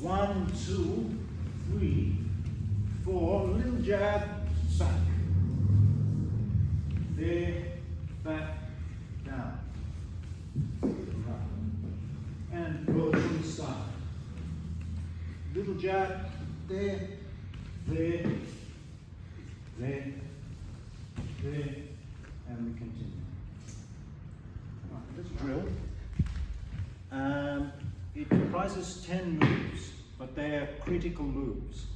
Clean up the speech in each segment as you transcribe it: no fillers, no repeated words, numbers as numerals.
1, 2, 3, 4, little jab, back. There, back, down. And go to the side. Little jab, there, there, there, there, and we continue. Right, let's drill. It comprises 10 moves, but they are critical moves.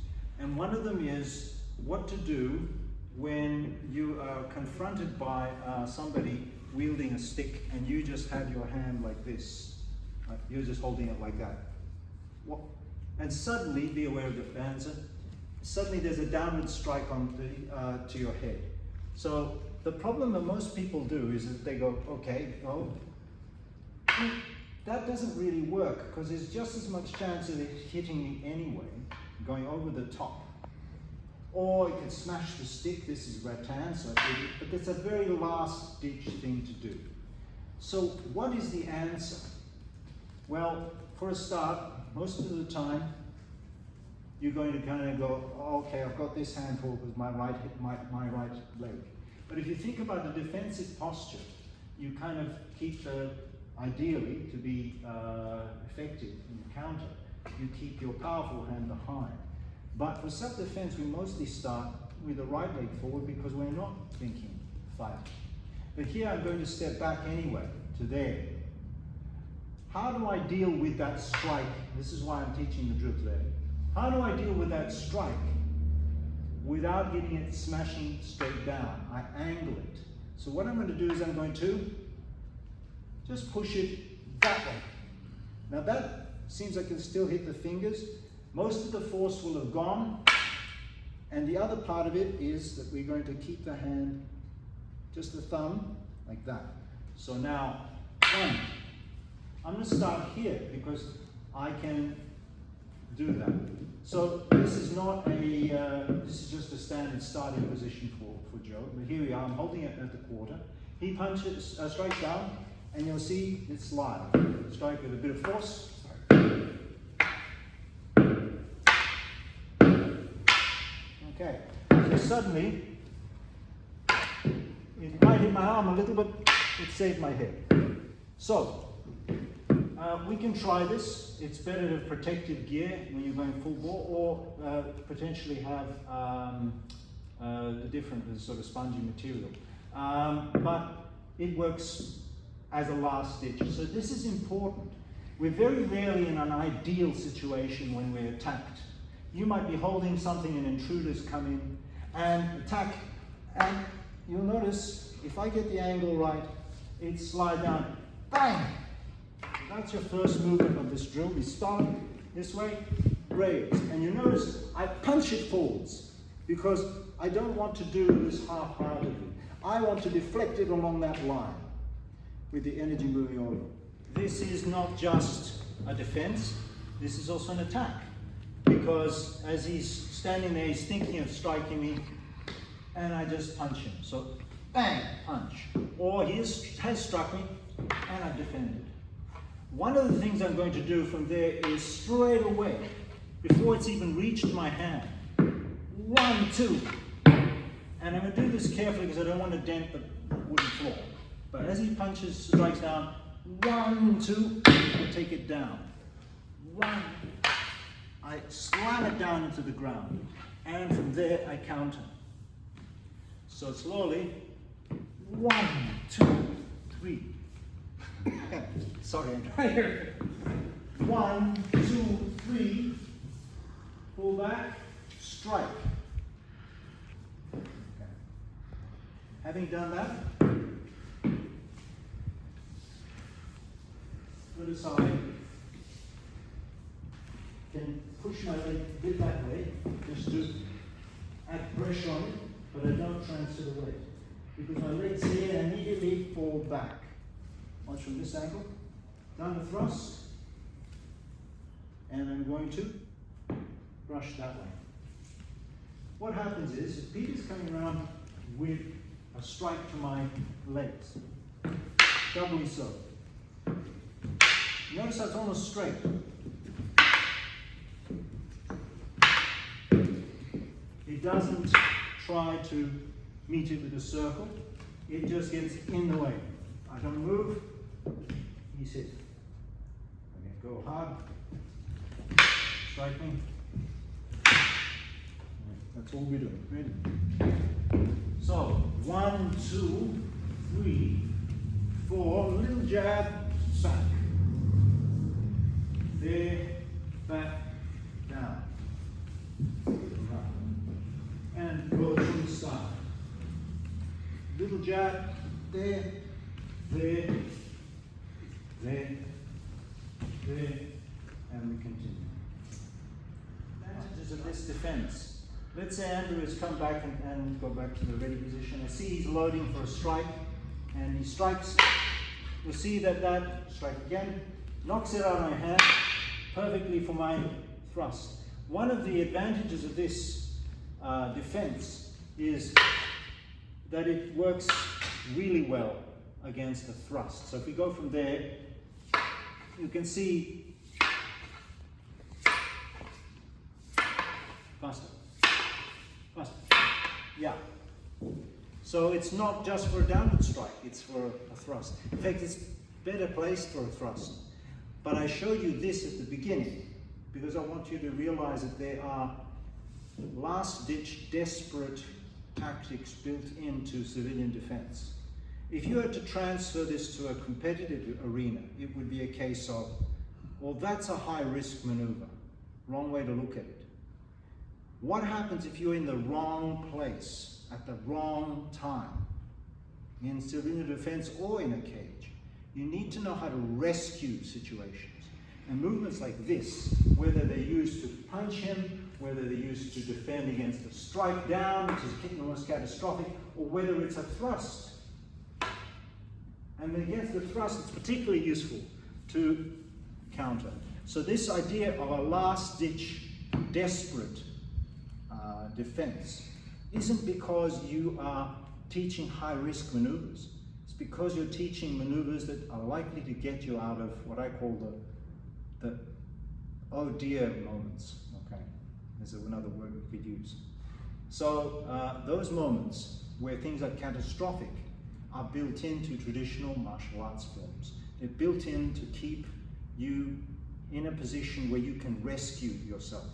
And one of them is what to do when you are confronted by somebody wielding a stick and you just have your hand like this. Right? You're just holding it like that. And suddenly, be aware of the answer, suddenly there's a downward strike on the, to your head. So the problem that most people do is that they go, okay, oh, that doesn't really work because there's just as much chance of it hitting me anyway, going over the top. Or it could smash the stick. This is rattan, so but that's a very last ditch thing to do. So what is the answer? Well, for a start, most of the time, you're going to kind of go, oh, okay, I've got this hand forward with my right leg. But if you think about the defensive posture, you kind of keep the, ideally, to be effective in the counter, you keep your powerful hand behind. But for self-defense, we mostly start with the right leg forward because we're not thinking fight. But here I'm going to step back anyway, to there. How do I deal with that strike? This is why I'm teaching the drill today. How do I deal with that strike without getting it smashing straight down? I angle it. So what I'm going to do is I'm going to just push it that way. Now that seems like it'll still hit the fingers. Most of the force will have gone. And the other part of it is that we're going to keep the hand, just the thumb, like that. So now, one. I'm going to start here because I can do that. So this is not a, this is just a standard starting position for Joe. But here we are, I'm holding it at the quarter. He punches, strikes down, and you'll see it's live. Strike with a bit of force. Okay, so suddenly, it might hit my arm a little, but it saved my head. So, we can try this. It's better to have protective gear when you're going full bore, or potentially have the different sort of spongy material. But it works as a last ditch. So this is important. We're very rarely in an ideal situation when we're attacked. You might be holding something and intruders come in and attack, and you'll notice if I get the angle right, it slide down, bang! That's your first movement of this drill. We start this way, raise. And you notice I punch it forwards because I don't want to do this half-heartedly. I want to deflect it along that line with the energy moving over. This is not just a defense, this is also an attack. Because as he's standing there, he's thinking of striking me, and I just punch him. So, bang, punch. Or he has struck me, and I've defended. One of the things I'm going to do from there is straight away, before it's even reached my hand, 1, 2. And I'm going to do this carefully because I don't want to dent the wooden floor. But as he punches, strikes down, 1, 2, I take it down. 1, I slam it down into the ground. And from there, I counter. So slowly, 1, 2, 3. Sorry, I'm trying here. 1, 2, 3. Pull back, strike. Okay. Having done that, put aside. Can push my leg a bit that way, just to add pressure on it, but I don't transfer the weight. Because my leg's here and immediately fall back. Watch from this angle, down the thrust, and I'm going to brush that way. What happens is, if Peter's coming around with a strike to my legs, doubly so. Notice that's almost straight. doesn't try to meet it with a circle. It just gets in the way. I don't move, he's hit. Okay, go hard, strike me. That's all we're doing. Ready? So, 1, 2, 3, 4, little jab, back. There, back, down. And go to the side. Little jab, there, there, there, there, and we continue. Advantages of this defense. Let's say Andrew has come back and go back to the ready position. I see he's loading for a strike, and he strikes. You'll see that strike again, knocks it out of my hand, perfectly for my thrust. One of the advantages of this defense is that it works really well against a thrust. So if we go from there, you can see faster. Yeah. So it's not just for a downward strike, it's for a thrust. In fact, it's better placed for a thrust. But I showed you this at the beginning because I want you to realize that there are last-ditch, desperate tactics built into civilian defense. If you were to transfer this to a competitive arena, it would be a case of, well, that's a high-risk maneuver. Wrong way to look at it. What happens if you're in the wrong place at the wrong time in civilian defense or in a cage? You need to know how to rescue situations. And movements like this, whether they're used to punch him, whether they're used to defend against a strike down, which is almost catastrophic, or whether it's a thrust. And against the thrust, it's particularly useful to counter. So this idea of a last-ditch, desperate defense isn't because you are teaching high-risk maneuvers. It's because you're teaching maneuvers that are likely to get you out of what I call the oh dear moments. Okay, there's another word we could use. So those moments where things are catastrophic are built into traditional martial arts forms. They're built in to keep you in a position where you can rescue yourself.